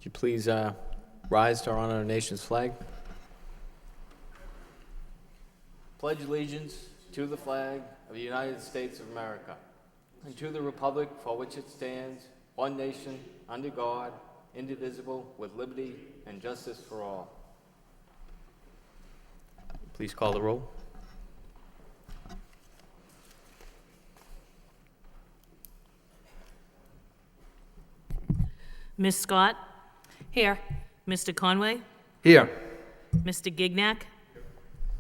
Would you please rise to honor our nation's flag? Pledge allegiance to the flag of the United States of America and to the republic for which it stands, one nation, under God, indivisible, with liberty and justice for all. Please call the roll. Ms. Scott? Here. Mr. Conway? Here. Mr. Gignac?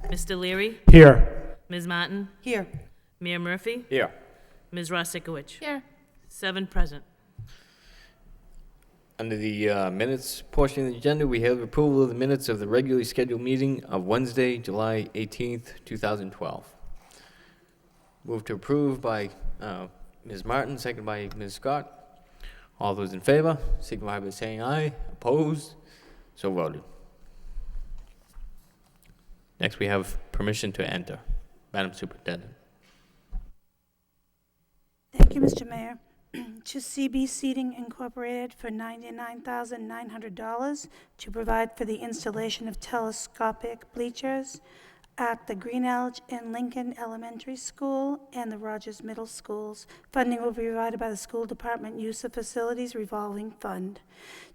Mr. Leary? Here. Ms. Martin? Here. Mayor Murphy? Here. Ms. Rossikowicz? Here. 7 present. Under the minutes portion of the agenda, we have approval of the minutes of the regularly scheduled meeting of Wednesday, July 18th, 2012. Move to approve by Ms. Martin, second by Ms. Scott. All those in favor, signify by saying aye. Opposed? So voted. Next, we have permission to enter. Madam Superintendent. Thank you, Mr. Mayor. To CB Seating Incorporated for $99,900 to provide for the installation of telescopic bleachers at the Green Elge and Lincoln Elementary School and the Rogers Middle Schools. Funding will be provided by the School Department Use of Facilities Revolving Fund.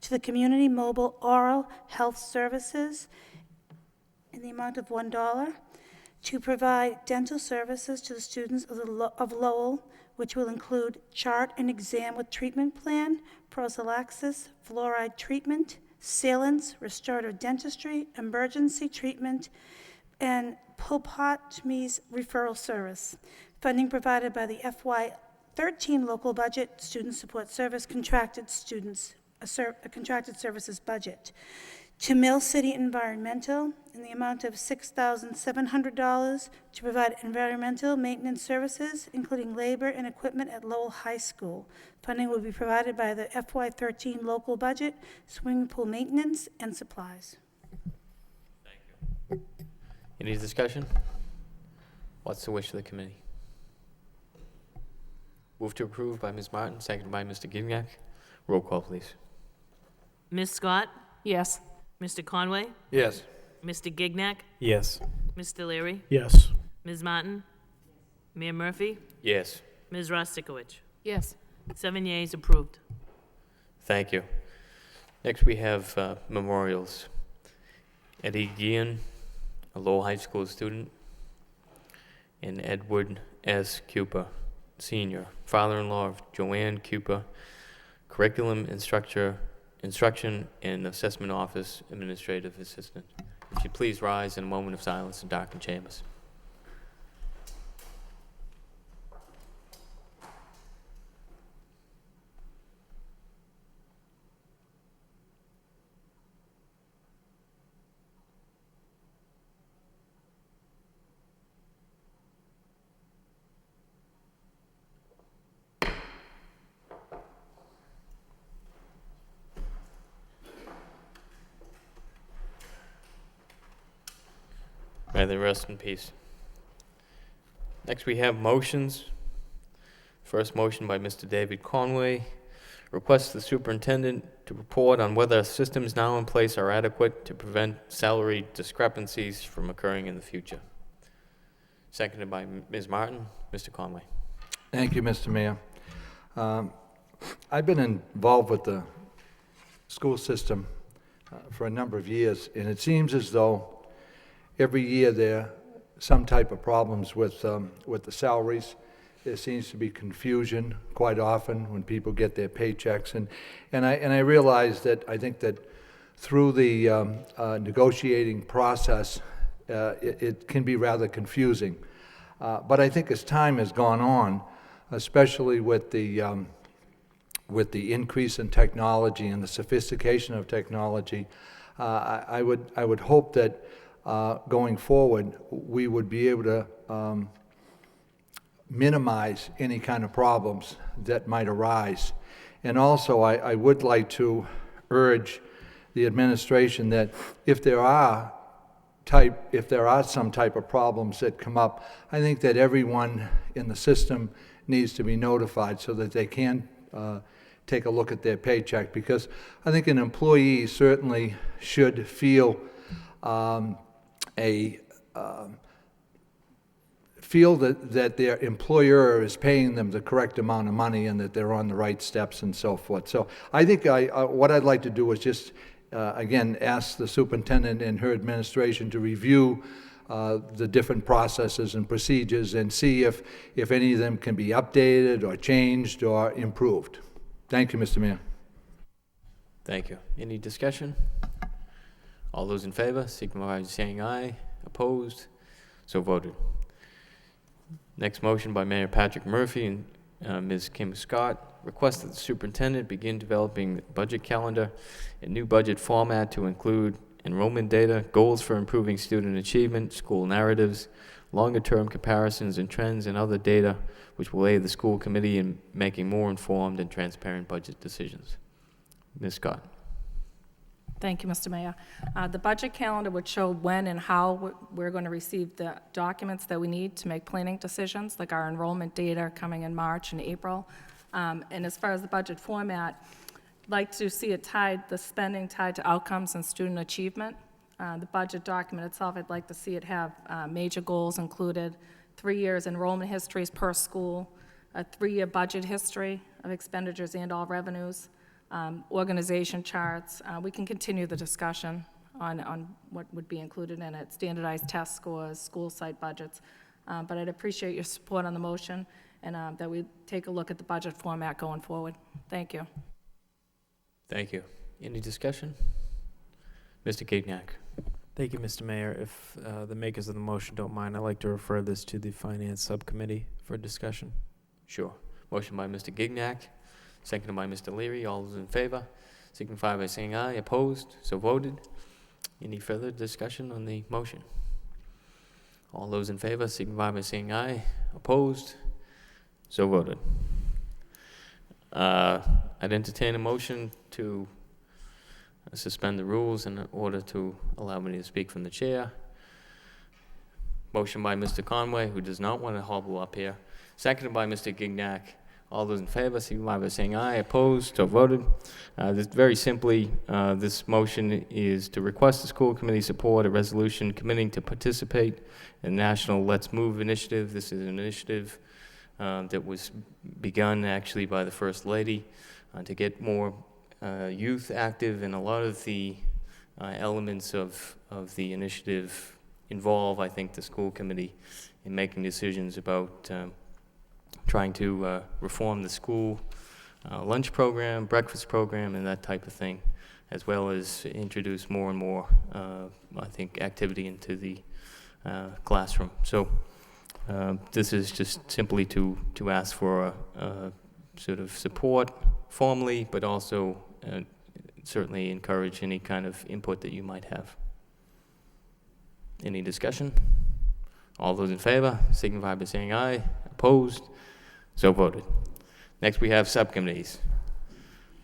To the Community Mobile Oral Health Services in the amount of $1 to provide dental services to the students of Lowell, which will include chart and exam with treatment plan, prophylaxis, fluoride treatment, sealants, restorative dentistry, emergency treatment, and pulpotomies referral service. Funding provided by the FY13 local budget, student support service, contracted services budget. To Mill City Environmental in the amount of $6,700 to provide environmental maintenance services, including labor and equipment at Lowell High School. Funding will be provided by the FY13 local budget, swimming pool maintenance, and supplies. Thank you. Any discussion? What's the wish of the committee? Move to approve by Ms. Martin, seconded by Mr. Gignac. Roll call, please. Ms. Scott? Yes. Mr. Conway? Yes. Mr. Gignac? Yes. Mr. Leary? Yes. Ms. Martin? Mayor Murphy? Yes. Ms. Rossikowicz? Yes. 7 yeas, approved. Thank you. Next, we have memorials. Eddie Guillen, a Lowell High School student, and Edward S. Cooper, senior, father-in-law of Joanne Cooper, curriculum instruction and assessment office administrative assistant. Would you please rise in a moment of silence and darken chambers? May they rest in peace. Next, we have motions. First motion by Mr. David Conway. Requests the superintendent to report on whether systems now in place are adequate to prevent salary discrepancies from occurring in the future. Seconded by Ms. Martin. Mr. Conway. Thank you, Mr. Mayor. I've been involved with the school system for a number of years, and it seems as though every year there are some type of problems with the salaries. There seems to be confusion quite often when people get their paychecks, and I realize that I think that through the negotiating process, it can be rather confusing. But I think as time has gone on, especially with the increase in technology and the sophistication of technology, I would hope that going forward, we would be able to minimize any kind of problems that might arise. And also, I would like to urge the administration that if there are some type of problems that come up, I think that everyone in the system needs to be notified so that they can take a look at their paycheck, because I think an employee certainly should feel feel that their employer is paying them the correct amount of money and that they're on the right steps and so forth. So I think what I'd like to do is just, again, ask the superintendent and her administration to review the different processes and procedures and see if any of them can be updated or changed or improved. Thank you, Mr. Mayor. Thank you. Any discussion? All those in favor, signify by saying aye. Opposed? So voted. Next motion by Mayor Patrick Murphy and Ms. Kim Scott. Request that the superintendent begin developing the budget calendar in new budget format to include enrollment data, goals for improving student achievement, school narratives, longer-term comparisons and trends, and other data which will aid the school committee in making more informed and transparent budget decisions. Ms. Scott. Thank you, Mr. Mayor. The budget calendar would show when and how we're going to receive the documents that we need to make planning decisions, like our enrollment data coming in March and April. And as far as the budget format, I'd like to see it tied, the spending tied to outcomes and student achievement. The budget document itself, I'd like to see it have major goals included, 3 years enrollment histories per school, a 3-year budget history of expenditures and all revenues, organization charts. We can continue the discussion on what would be included in it, standardized test scores, school site budgets. But I'd appreciate your support on the motion and that we take a look at the budget format going forward. Thank you. Thank you. Any discussion? Mr. Gignac. Thank you, Mr. Mayor. If the makers of the motion don't mind, I'd like to refer this to the Finance Subcommittee for discussion. Sure. Motion by Mr. Gignac, seconded by Mr. Leary. All those in favor, signify by saying aye. Opposed? So voted. Any further discussion on the motion? All those in favor, signify by saying aye. Opposed? So voted. I'd entertain a motion to suspend the rules in order to allow me to speak from the chair. Motion by Mr. Conway, who does not want to hobble up here. Seconded by Mr. Gignac. All those in favor, signify by saying aye. Opposed? So voted. Very simply, this motion is to request the school committee support a resolution committing to participate in the National Let's Move initiative. This is an initiative that was begun actually by the First Lady to get more youth active, and a lot of the elements of the initiative involve, I think, the school committee in making decisions about trying to reform the school lunch program, breakfast program, and that type of thing, as well as introduce more and more, I think, activity into the classroom. So this is just simply to ask for a sort of support formally, but also certainly encourage any kind of input that you might have. Any discussion? All those in favor, signify by saying aye. Opposed? So voted. Next, we have subcommittees.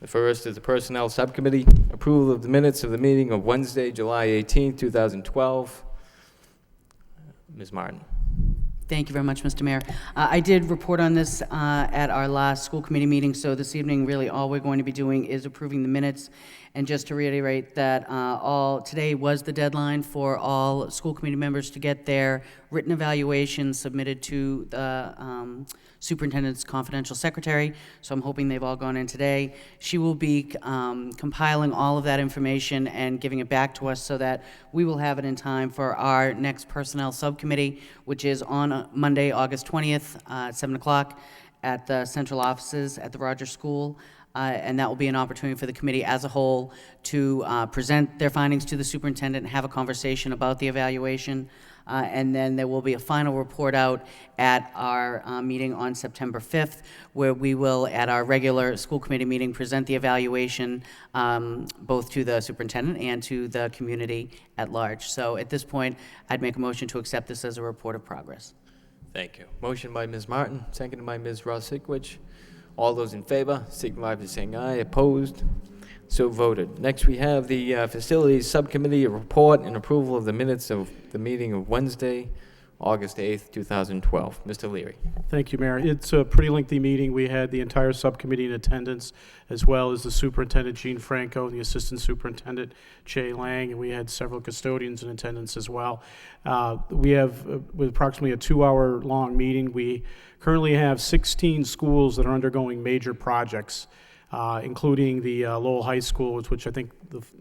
The first is the Personnel Subcommittee. Approval of the minutes of the meeting of Wednesday, July 18, 2012. Ms. Martin. Thank you very much, Mr. Mayor. I did report on this at our last school committee meeting, so this evening, really, all we're going to be doing is approving the minutes. And just to reiterate that today was the deadline for all school committee members to get their written evaluations submitted to the superintendent's confidential secretary, so I'm hoping they've all gone in today. She will be compiling all of that information and giving it back to us so that we will have it in time for our next personnel subcommittee, which is on Monday, August 20th, at 7 o'clock at the central offices at the Rogers School. And that will be an opportunity for the committee as a whole to present their findings to the superintendent and have a conversation about the evaluation. And then there will be a final report out at our meeting on September 5th, where we will, at our regular school committee meeting, present the evaluation both to the superintendent and to the community at large. So at this point, I'd make a motion to accept this as a report of progress. Thank you. Motion by Ms. Martin, seconded by Ms. Ross-Sikwich. All those in favor, signify by saying aye. Opposed? So voted. Next, we have the Facilities Subcommittee, a report and approval of the minutes of the meeting of Wednesday, August 8th, 2012. Mr. Leary. Thank you, Mayor. It's a pretty lengthy meeting. We had the entire subcommittee in attendance, as well as the superintendent, Gene Franco, and the assistant superintendent, Jay Lang, and we had several custodians in attendance as well. We have, with approximately a 2-hour-long meeting, we currently have 16 schools that are undergoing major projects, including the Lowell High School, which I think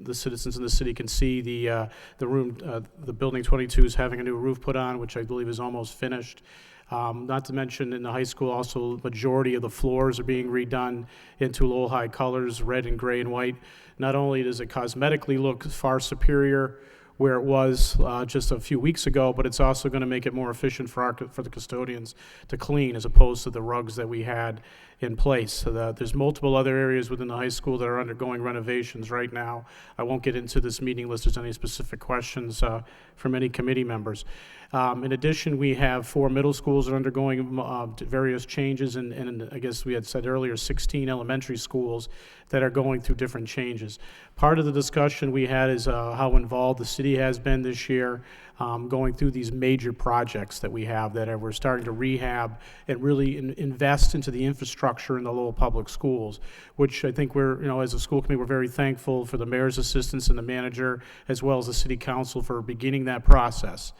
the citizens in the city can see. The room, the building 22 is having a new roof put on, which I believe is almost finished. Not to mention in the high school also, the majority of the floors are being redone into Lowell High colors, red and gray and white. Not only does it cosmetically look far superior where it was just a few weeks ago, but it's also going to make it more efficient for the custodians to clean, as opposed to the rugs that we had in place. So that there's multiple other areas within the high school that are undergoing renovations right now. I won't get into this meeting unless there's any specific questions from any committee members. In addition, we have 4 middle schools that are undergoing various changes, and I guess we had said earlier, 16 elementary schools that are going through different changes. Part of the discussion we had is how involved the city has been this year, going through these major projects that we have that we're starting to rehab and really invest into the infrastructure in the Lowell Public Schools, which I think we're, as a school committee, we're very thankful for the mayor's assistance and the manager, as well as the city council for beginning that process.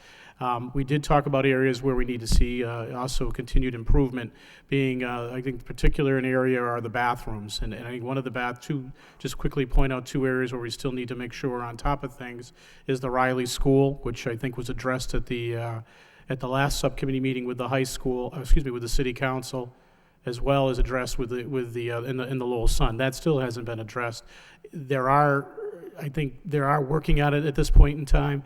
We did talk about areas where we need to see also continued improvement, being, I think, particular an area are the bathrooms. And I think one of the just quickly point out 2 areas where we still need to make sure we're on top of things is the Riley School, which I think was addressed at the last subcommittee meeting with the high school, with the city council, as well as addressed in the Lowell Sun. That still hasn't been addressed. I think there are working at it at this point in time.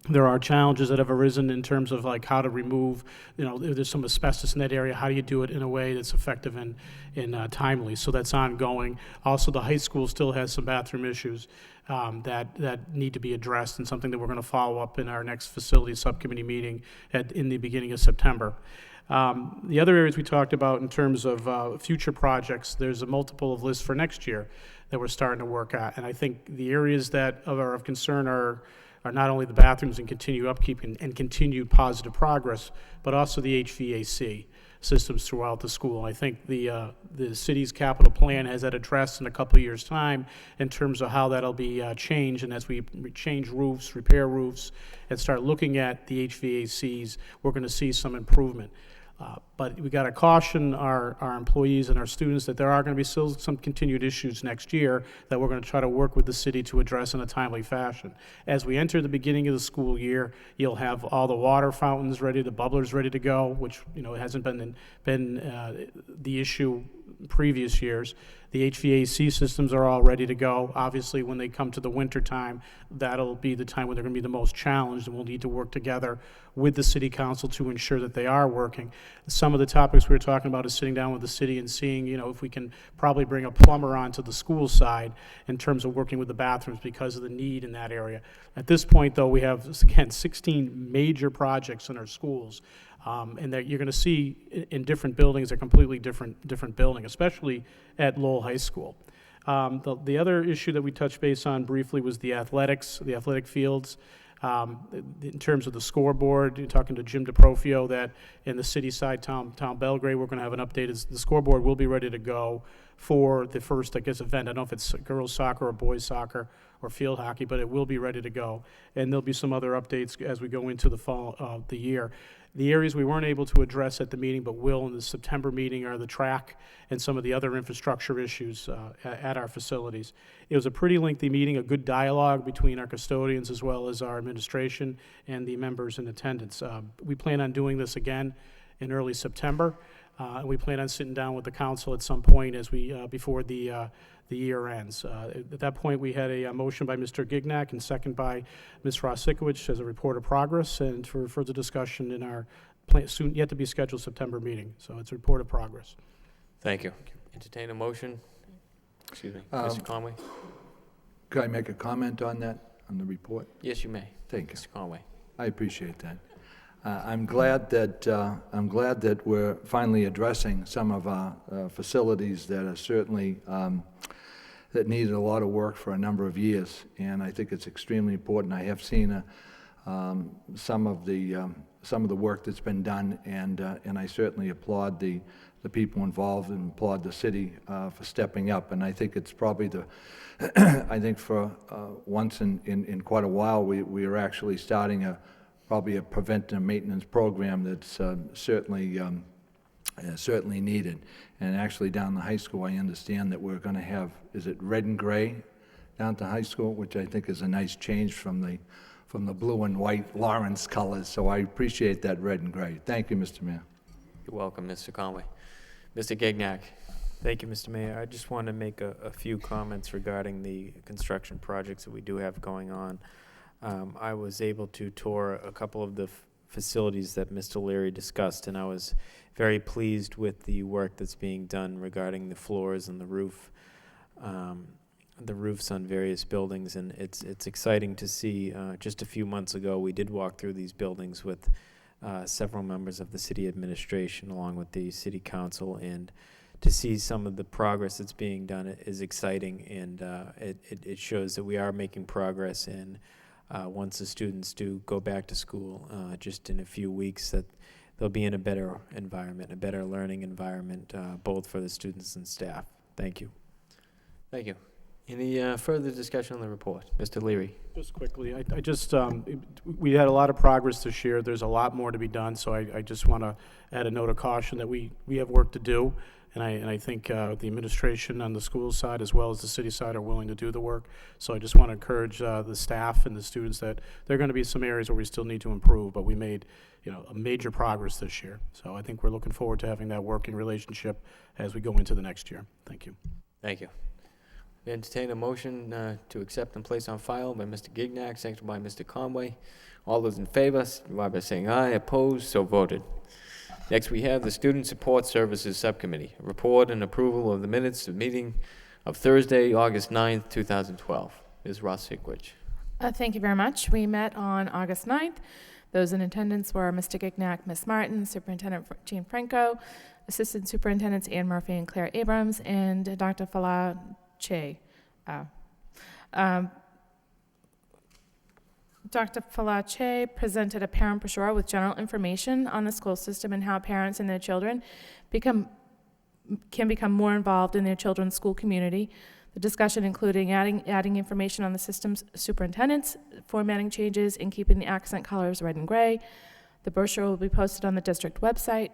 There are challenges that have arisen in terms of like how to remove, there's some asbestos in that area. How do you do it in a way that's effective and timely? So that's ongoing. Also, the high school still has some bathroom issues that need to be addressed, and something that we're going to follow up in our next facility subcommittee meeting in the beginning of September. The other areas we talked about in terms of future projects, there's a multiple of lists for next year that we're starting to work at. And I think the areas that are of concern are not only the bathrooms and continued upkeep and continued positive progress, but also the HVAC systems throughout the school. I think the city's capital plan has that addressed in a couple of years' time in terms of how that'll be changed. And as we change roofs, repair roofs, and start looking at the HVACs, we're going to see some improvement. But we got to caution our employees and our students that there are going to be still some continued issues next year that we're going to try to work with the city to address in a timely fashion. As we enter the beginning of the school year, you'll have all the water fountains ready, the bubblers ready to go, which it hasn't been the issue previous years. The HVAC systems are all ready to go. Obviously, when they come to the winter time, that'll be the time when they're going to be the most challenged, and we'll need to work together with the city council to ensure that they are working. Some of the topics we were talking about is sitting down with the city and seeing, if we can probably bring a plumber onto the school side in terms of working with the bathrooms because of the need in that area. At this point, though, we have, again, 16 major projects in our schools. And that you're going to see in different buildings, a completely different building, especially at Lowell High School. The other issue that we touched base on briefly was the athletic fields. In terms of the scoreboard, you're talking to Jim DeProfio that in the city side, Tom Belgrade, we're going to have an updated, the scoreboard will be ready to go for the first, event. I don't know if it's girls soccer or boys soccer or field hockey, but it will be ready to go. And there'll be some other updates as we go into the fall of the year. The areas we weren't able to address at the meeting, but will in the September meeting, are the track and some of the other infrastructure issues at our facilities. It was a pretty lengthy meeting, a good dialogue between our custodians as well as our administration and the members in attendance. We plan on doing this again in early September. We plan on sitting down with the council at some point as before the year ends. At that point, we had a motion by Mr. Gignac and second by Ms. Rosikowicz as a report of progress and for further discussion in our soon yet to be scheduled September meeting. So it's a report of progress. Thank you. Entertain a motion. Excuse me, Mr. Conway. Could I make a comment on that, on the report? Yes, you may. Thank you. Mr. Conway. I appreciate that. I'm glad that we're finally addressing some of our facilities that are certainly that needed a lot of work for a number of years, and I think it's extremely important. I have seen some of the work that's been done, and I certainly applaud the people involved and applaud the city for stepping up. And I think it's probably I think for once in quite a while, we are actually starting probably a preventive maintenance program that's certainly needed. And actually down the high school, I understand that we're going to have, is it red and gray down at the high school, which I think is a nice change from the blue and white Lawrence colors. So I appreciate that red and gray. Thank you, Mr. Mayor. You're welcome, Mr. Conway. Mr. Gignac. Thank you, Mr. Mayor. I just want to make a few comments regarding the construction projects that we do have going on. I was able to tour a couple of the facilities that Mr. Leary discussed, and I was very pleased with the work that's being done regarding the floors and the roof, the roofs on various buildings. And it's exciting to see. Just a few months ago, we did walk through these buildings with several members of the city administration along with the city council, and to see some of the progress that's being done is exciting, and it shows that we are making progress. And once the students do go back to school just in a few weeks, that they'll be in a better environment, a better learning environment, both for the students and staff. Thank you. Thank you. Any further discussion on the report? Mr. Leary. Just quickly, I just, we had a lot of progress this year. There's a lot more to be done, so I just want to add a note of caution that we have work to do, and I think the administration on the school side as well as the city side are willing to do the work. So I just want to encourage the staff and the students that there are going to be some areas where we still need to improve, but we made, a major progress this year. So I think we're looking forward to having that working relationship as we go into the next year. Thank you. Thank you. Entertain a motion to accept and place on file by Mr. Gignac, seconded by Mr. Conway. All those in favor, signify by saying aye. Opposed, so voted. Next, we have the Student Support Services Subcommittee. Report and approval of the minutes of meeting of Thursday, August 9th, 2012. Ms. Ross-Sigwich. Thank you very much. We met on August 9th. Those in attendance were Mr. Gignac, Ms. Martin, Superintendent Jean Franco, Assistant Superintendents Ann Murphy and Claire Abrams, and Dr. Fala Che. Dr. Falache presented a parent brochure with general information on the school system and how parents and their children can become more involved in their children's school community. The discussion including adding information on the system's superintendents, formatting changes, and keeping the accent colors red and gray. The brochure will be posted on the district website.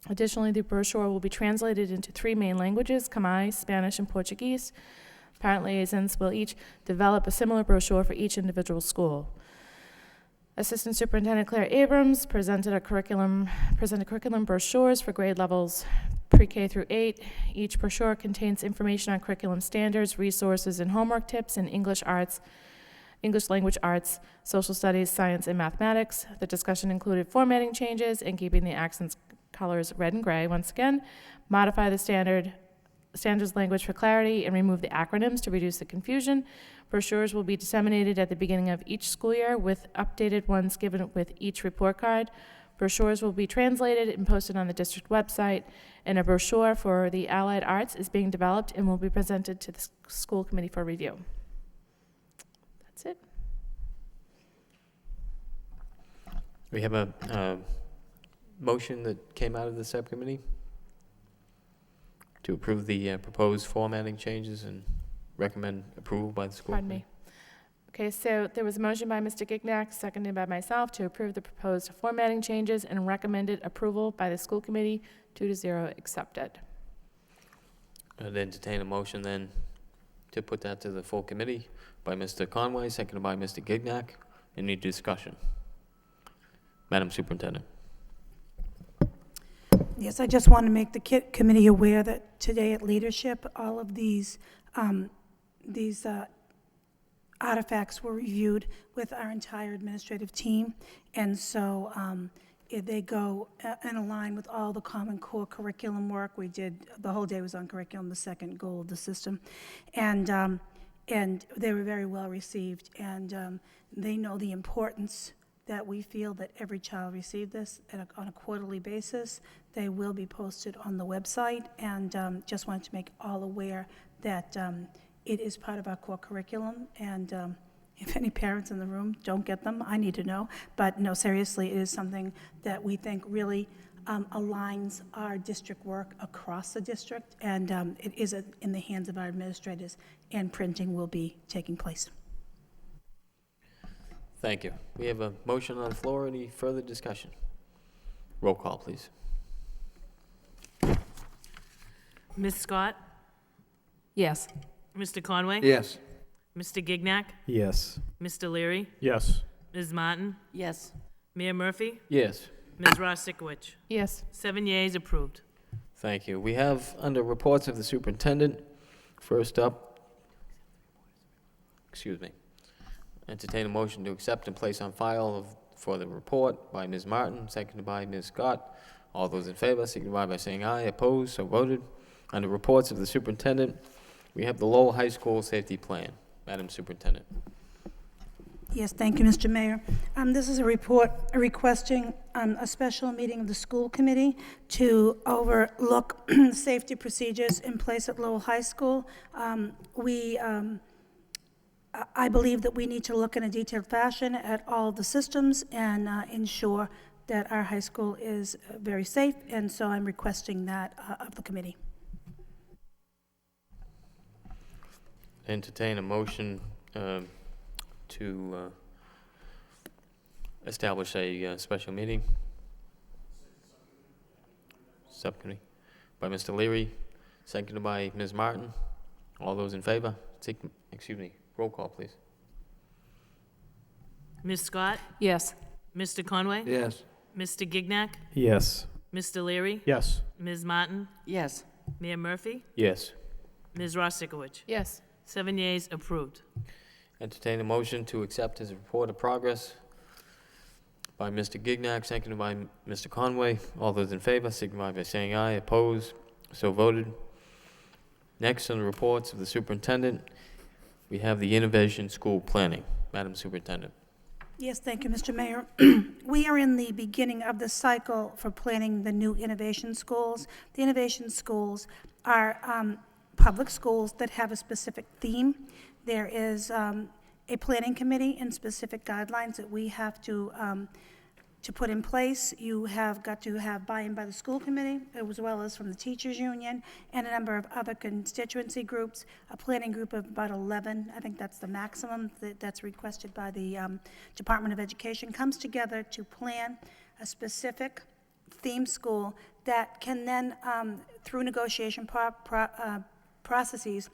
Additionally, the brochure will be translated into 3 main languages, Khmer, Spanish, and Portuguese. Parent liaisons will each develop a similar brochure for each individual school. Assistant Superintendent Claire Abrams presented curriculum brochures for grade levels pre-K through 8. Each brochure contains information on curriculum standards, resources, and homework tips in English language arts, social studies, science, and mathematics. The discussion included formatting changes and keeping the accents colors red and gray. Once again, modify the standards language for clarity and remove the acronyms to reduce the confusion. Brochures will be disseminated at the beginning of each school year with updated ones given with each report card. Brochures will be translated and posted on the district website, and a brochure for the Allied Arts is being developed and will be presented to the school committee for review. That's it. We have a motion that came out of the subcommittee to approve the proposed formatting changes and recommend approval by the school committee. Okay, so there was a motion by Mr. Gignac, seconded by myself, to approve the proposed formatting changes and recommended approval by the school committee, 2-0 accepted. I'd entertain a motion then to put that to the full committee by Mr. Conway, seconded by Mr. Gignac. Any discussion? Madam Superintendent. Yes, I just want to make the committee aware that today at leadership, all of these artifacts were reviewed with our entire administrative team, and so they go in align with all the Common Core curriculum work we did. The whole day was on curriculum, the second goal of the system, and they were very well received, and they know the importance that we feel that every child receive this on a quarterly basis. They will be posted on the website, and just wanted to make all aware that it is part of our core curriculum, and If any parents in the room don't get them, I need to know. But no, seriously, it is something that we think really aligns our district work across the district, and it is in the hands of our administrators, and printing will be taking place. Thank you. We have a motion on the floor. Any further discussion? Roll call, please. Ms. Scott? Yes. Mr. Conway? Yes. Mr. Gignac? Yes. Mr. Leary? Yes. Ms. Martin? Yes. Mayor Murphy? Yes. Ms. Rostikowicz? Yes. 7 yeas, approved. Thank you. We have under reports of the superintendent, first up, entertain a motion to accept and place on file for the report by Ms. Martin, seconded by Ms. Scott. All those in favor, signify by saying aye. Opposed, so voted. Under reports of the superintendent, we have the Lowell High School Safety Plan. Madam Superintendent. Yes, thank you, Mr. Mayor. This is a report requesting a special meeting of the school committee to overlook safety procedures in place at Lowell High School. I believe that we need to look in a detailed fashion at all the systems and ensure that our high school is very safe, and so I'm requesting that of the committee. Entertain a motion to establish a special meeting. Subcommittee by Mr. Leary, seconded by Ms. Martin. All those in favor? Roll call, please. Ms. Scott? Yes. Mr. Conway? Yes. Mr. Gignac? Yes. Mr. Leary? Yes. Ms. Martin? Yes. Mayor Murphy? Yes. Ms. Rostikowicz? Yes. 7 yeas, approved. Entertain a motion to accept his report of progress by Mr. Gignac, seconded by Mr. Conway. All those in favor, signify by saying aye. Opposed, so voted. Next on the reports of the superintendent, we have the Innovation School Planning. Madam Superintendent. Yes, thank you, Mr. Mayor. We are in the beginning of the cycle for planning the new innovation schools. The innovation schools are public schools that have a specific theme. There is a planning committee and specific guidelines that we have to put in place. You have got to have buy-in by the school committee, as well as from the teachers union, and a number of other constituency groups. A planning group of about 11, I think that's the maximum that's requested by the Department of Education, comes together to plan a specific theme school that can then, through negotiation processes,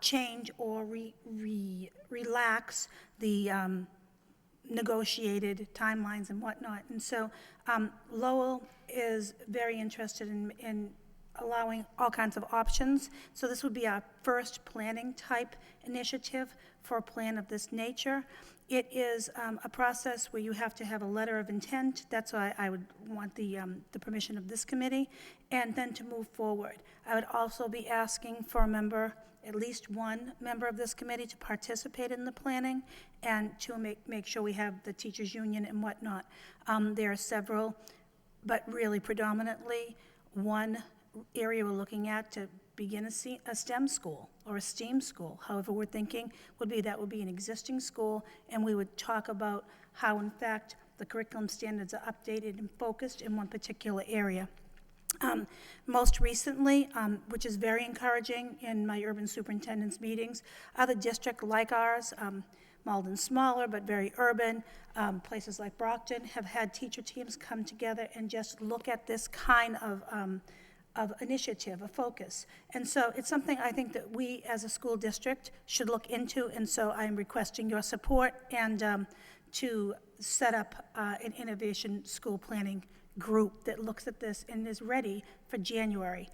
change or relax the negotiated timelines and whatnot. And so Lowell is very interested in allowing all kinds of options. So this would be our first planning type initiative for a plan of this nature. It is a process where you have to have a letter of intent. That's why I would want the permission of this committee, and then to move forward. I would also be asking for a member, at least one member of this committee, to participate in the planning and to make sure we have the teachers union and whatnot. There are several, but really predominantly one area we're looking at to begin a STEM school or a STEAM school. However, we're thinking that would be an existing school, and we would talk about how, in fact, the curriculum standards are updated and focused in one particular area. Most recently, which is very encouraging in my urban superintendent's meetings, other districts like ours, Malden smaller but very urban, places like Brockton have had teacher teams come together and just look at this kind of initiative, a focus. And so it's something I think that we as a school district should look into, and so I'm requesting your support and to set up an innovation school planning group that looks at this and is ready for January.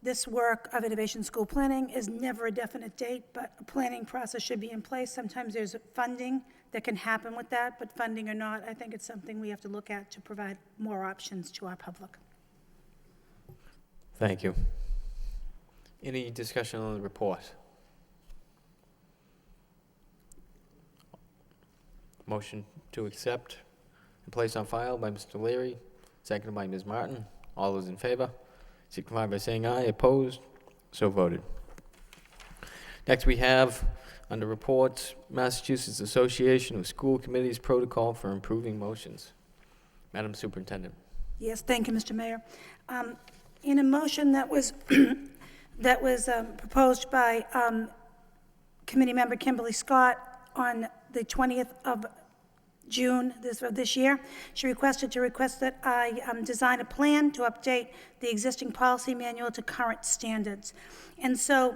This work of innovation school planning is never a definite date, but a planning process should be in place. Sometimes there's funding that can happen with that, but funding or not, I think it's something we have to look at to provide more options to our public. Thank you. Any discussion on the report? Motion to accept and place on file by Mr. Leary, seconded by Ms. Martin. All those in favor, signify by saying aye. Opposed, so voted. Next, we have Under reports, Massachusetts Association of School Committees Protocol for Improving Motions. Madam Superintendent. Yes, thank you, Mr. Mayor. In a motion that was, proposed by Committee Member Kimberly Scott on the 20th of June this year, she requested that I design a plan to update the existing policy manual to current standards. And so,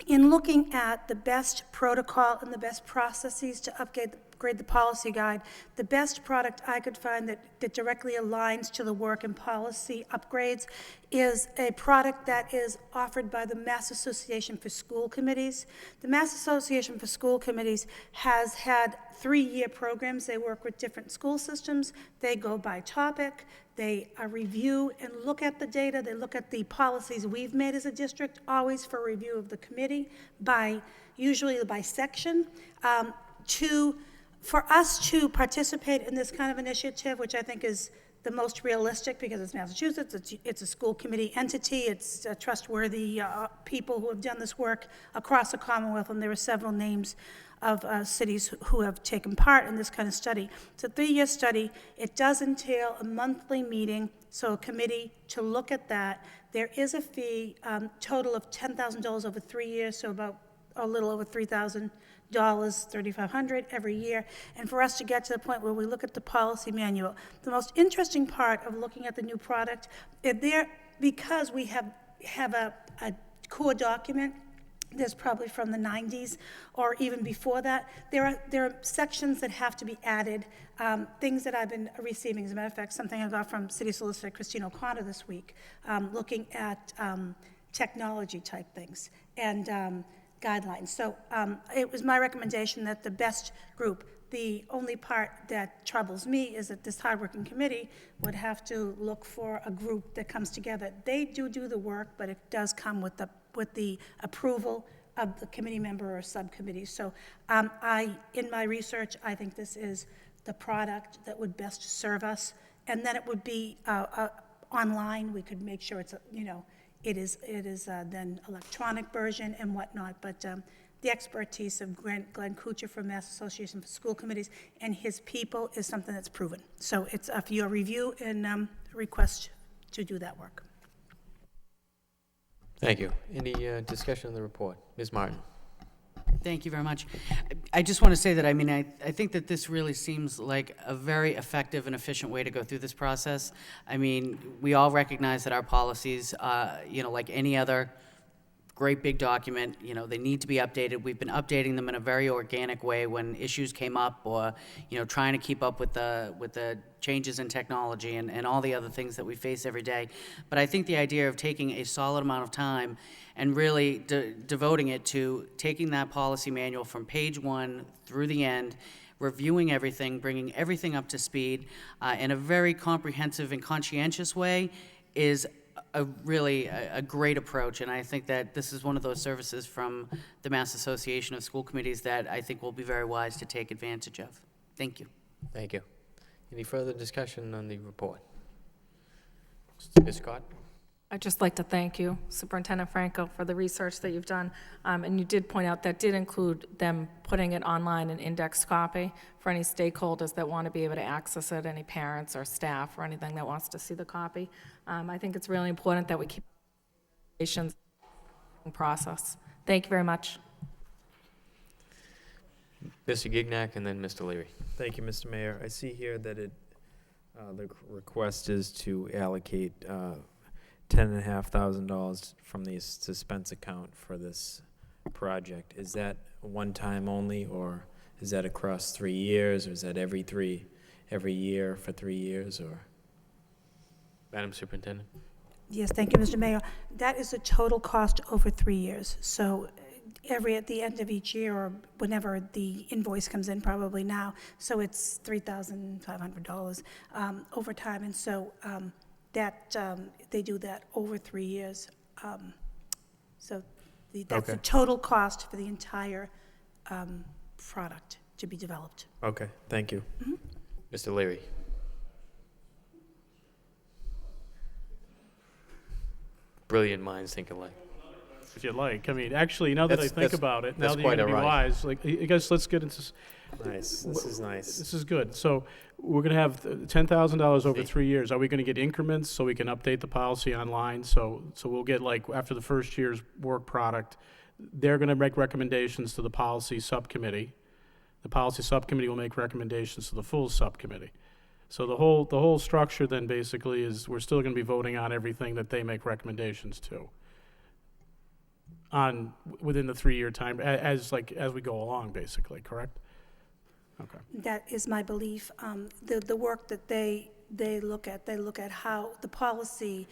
in looking at the best protocol and the best processes to upgrade the policy guide, the best product I could find that directly aligns to the work and policy upgrades is a product that is offered by the Mass Association for School Committees. The Mass Association for School Committees has had 3-year programs. They work with different school systems. They go by topic. They review and look at the data. They look at the policies we've made as a district, always for review of the committee, usually by section. For us to participate in this kind of initiative, which I think is the most realistic because it's Massachusetts, it's a school committee entity, it's trustworthy people who have done this work across the Commonwealth, and there are several names of cities who have taken part in this kind of study. It's a 3-year study. It does entail a monthly meeting, so a committee to look at that. There is a fee, total of $10,000 over 3 years, so about a little over $3,000, $3,500 every year. And for us to get to the point where we look at the policy manual, the most interesting part of looking at the new product, because we have a core document, there's probably from the 90s or even before that, there are sections that have to be added, things that I've been receiving. As a matter of fact, something I got from City Solicitor Christine O'Connor this week, looking at technology type things and guidelines. So it was my recommendation that the best group, the only part that troubles me is that this hardworking committee would have to look for a group that comes together. They do the work, but it does come with the approval of the committee member or subcommittee. So in my research, I think this is the product that would best serve us. And then it would be online. We could make sure it's, it is then electronic version and whatnot. But the expertise of Glenn Kuchar from Mass Association for School Committees and his people is something that's proven. So it's for your review and request to do that work. Thank you. Any discussion on the report? Ms. Martin. Thank you very much. I just want to say that, I think that this really seems like a very effective and efficient way to go through this process. We all recognize that our policies, like any other great big document, they need to be updated. We've been updating them in a very organic way when issues came up or, trying to keep up with the changes in technology and all the other things that we face every day. But I think the idea of taking a solid amount of time and really devoting it to taking that policy manual from page 1 through the end, reviewing everything, bringing everything up to speed in a very comprehensive and conscientious way is a great approach. And I think that this is one of those services from the Mass Association of School Committees that I think will be very wise to take advantage of. Thank you. Thank you. Any further discussion on the report? Ms. Scott? I'd just like to thank you, Superintendent Franco, for the research that you've done. And you did point out that did include them putting it online in index copy for any stakeholders that want to be able to access it, any parents or staff or anything that wants to see the copy. I think it's really important that we keep the process. Thank you very much. Mr. Gignac and then Mr. Leary. Thank you, Mr. Mayor. I see here that the request is to allocate $10,500 from the suspense account for this project. Is that one time only, or is that across 3 years, or is that every year for 3 years, or? Madam Superintendent? Yes, thank you, Mr. Mayor. That is the total cost over 3 years. So at the end of each year, or whenever the invoice comes in, probably now, so it's $3,500 over time. And so they do that over 3 years. That's the total cost for the entire product to be developed. Okay, thank you. Mm-hmm. Mr. Leary? Brilliant minds think alike. if you like. I mean, actually, now that I think about it, now that's that you're quite going to be all right. wise, like, I guess let's get into, Nice, this is nice. this is good. So we're going to have $10,000 over See. 3 years. Are we going to get increments so we can update the policy online? So we'll get, like, after the first year's work product, they're going to make recommendations to the policy subcommittee. The policy subcommittee will make recommendations to the full subcommittee. So the whole structure then basically is we're still going to be voting on everything that they make recommendations to within the 3-year time as we go along, basically, correct? Okay. That is my belief. The work that they look at how the policy,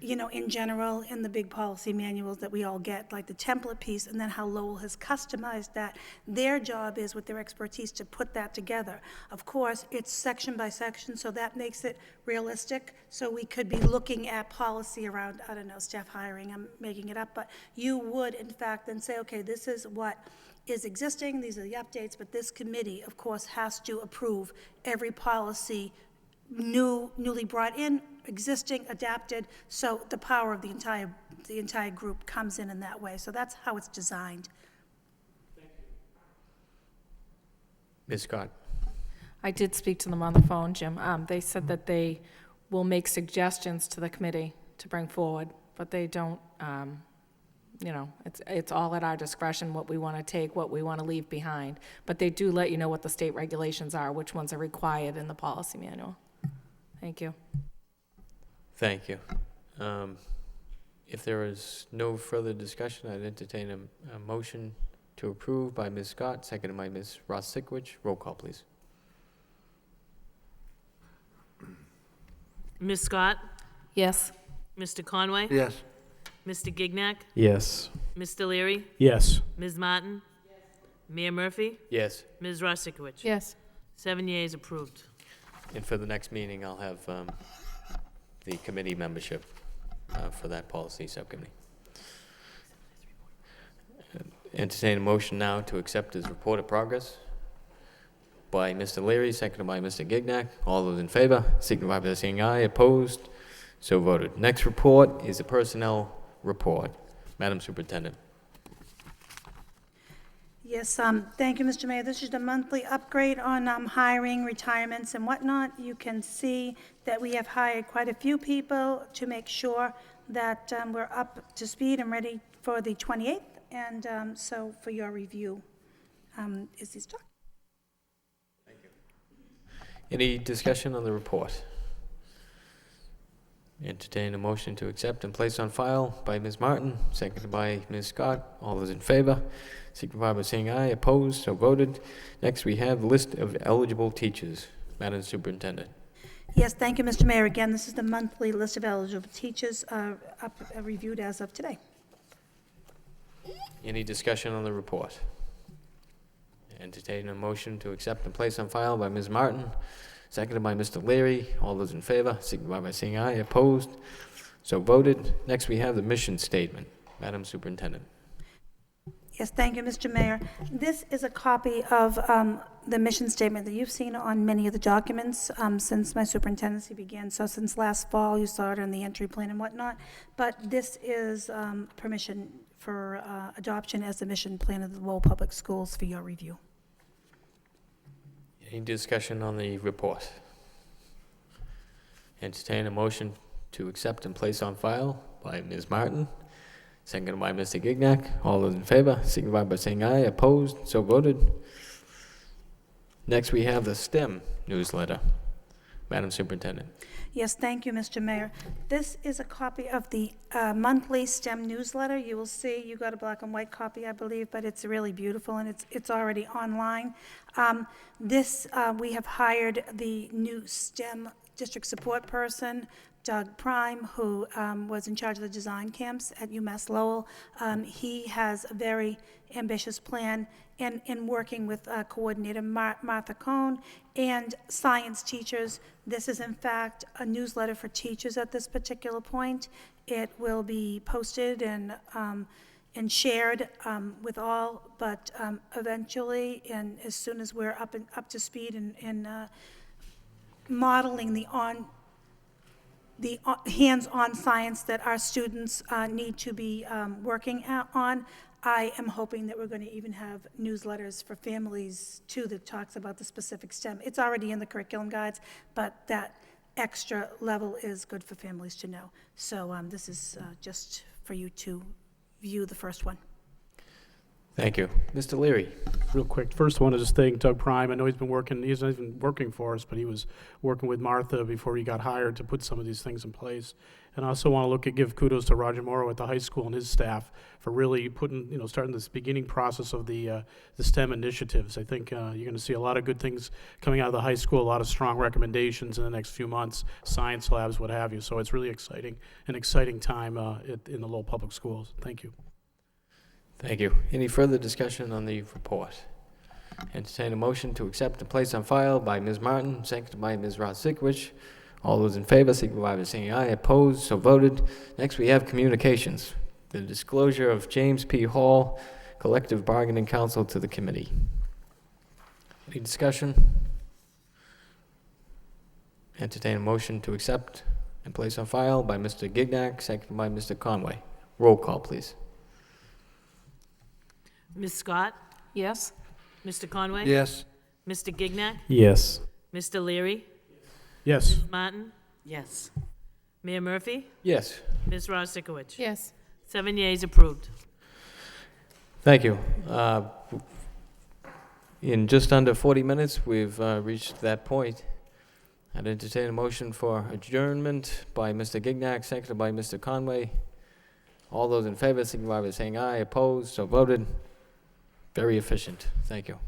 in general, in the big policy manuals that we all get, like the template piece, and then how Lowell has customized that. Their job is, with their expertise, to put that together. Of course, it's section by section, so that makes it realistic. So we could be looking at policy around, I don't know, staff hiring, I'm making it up, but you would, in fact, then say, okay, this is what is existing, these are the updates, but this committee, of course, has to approve every policy newly brought in, existing, adapted, so the power of the entire group comes in that way. So that's how it's designed. Ms. Scott? I did speak to them on the phone, Jim. They said that they will make suggestions to the committee to bring forward, but they don't, it's all at our discretion, what we want to take, what we want to leave behind. But they do let you know what the state regulations are, which ones are required in the policy manual. Thank you. Thank you. If there is no further discussion, I'd entertain a motion to approve by Ms. Scott, seconded by Ms. Ross-Sikowicz. Roll call, please. Ms. Scott? Yes. Mr. Conway? Yes. Mr. Gignac? Yes. Mr. Leary? Yes. Ms. Martin? Mayor Murphy? Yes, Ms. Ross-Sikowicz? Yes. 7 yeas, approved. and for the next meeting, I'll have the committee membership for that policy subcommittee. Entertain a motion now to accept his report of progress by Mr. Leary, seconded by Mr. Gignac. All those in favor, signify by saying aye. Opposed? So voted. Next report is a personnel report. Madam Superintendent. Yes, thank you, Mr. Mayor. This is the monthly upgrade on hiring, retirements, and whatnot. You can see that we have hired quite a few people to make sure that we're up to speed and ready for the 28th, and so for your review is this doc. Any discussion on the report? Entertain a motion to accept and place on file by Ms. Martin, seconded by Ms. Scott. All those in favor, signify by saying aye. Opposed? So voted. Next, we have the list of eligible teachers. Madam Superintendent. Yes, thank you, Mr. Mayor. Again, this is the monthly list of eligible teachers reviewed as of today. Any discussion on the report? Entertain a motion to accept and place on file by Ms. Martin, seconded by Mr. Leary. All those in favor, signify by saying aye. Opposed? So voted. Next, we have the mission statement. Madam Superintendent. Yes, thank you, Mr. Mayor. This is a copy of the mission statement that you've seen on many of the documents since my superintendency began. So since last fall, you saw it on the entry plan and whatnot. But this is permission for adoption as the mission plan of the Lowell Public Schools for your review. Any discussion on the report? Entertain a motion to accept and place on file by Ms. Martin, seconded by Mr. Gignac. All those in favor, signify by saying aye. Opposed? So voted. Next, we have the STEM newsletter. Madam Superintendent. Yes, thank you, Mr. Mayor. This is a copy of the monthly STEM newsletter. You will see, you got a black and white copy, I believe, but it's really beautiful, and it's already online. We have hired the new STEM district support person, Doug Prime, who was in charge of the design camps at UMass Lowell. He has a very ambitious plan in working with coordinator Martha Cohn and science teachers. This is, in fact, a newsletter for teachers at this particular point. It will be posted and shared with all, but eventually, and as soon as we're up to speed in modeling the the hands-on science that our students need to be working on. I am hoping that we're going to even have newsletters for families, too, that talks about the specific STEM. It's already in the curriculum guides, but that extra level is good for families to know. So this is just for you to view the first one. Thank you. Mr. Leary? Real quick, first one is just thank Doug Prime. I know he's not even working for us, but he was working with Martha before he got hired to put some of these things in place. And I also want to give kudos to Roger Morrow at the high school and his staff for really starting this beginning process of the STEM initiatives. I think you're going to see a lot of good things coming out of the high school, a lot of strong recommendations in the next few months, science labs, what have you. So it's really an exciting time in the Lowell Public Schools. Thank you. Thank you. Any further discussion on the report? Entertain a motion to accept and place on file by Ms. Martin, seconded by Ms. Ross-Sikowicz. All those in favor, signify by saying aye. Opposed, so voted. Next, we have communications. The disclosure of James P. Hall, Collective Bargaining Council, to the committee. Any discussion? Entertain a motion to accept and place on file by Mr. Gignac, seconded by Mr. Conway. Roll call, please. Ms. Scott? Yes? Mr. Conway? Yes. Mr. Gignac? Yes. Mr. Leary? Yes. Ms. Martin? Yes. Mayor Murphy? Yes. Ms. Ross-Sikowicz? Yes. 7 yeas, approved. Thank you. In just under 40 minutes, we've reached that point. I'd entertain a motion for adjournment by Mr. Gignac, seconded by Mr. Conway. All those in favor, signify by saying aye. Opposed, so voted. Very efficient. Thank you.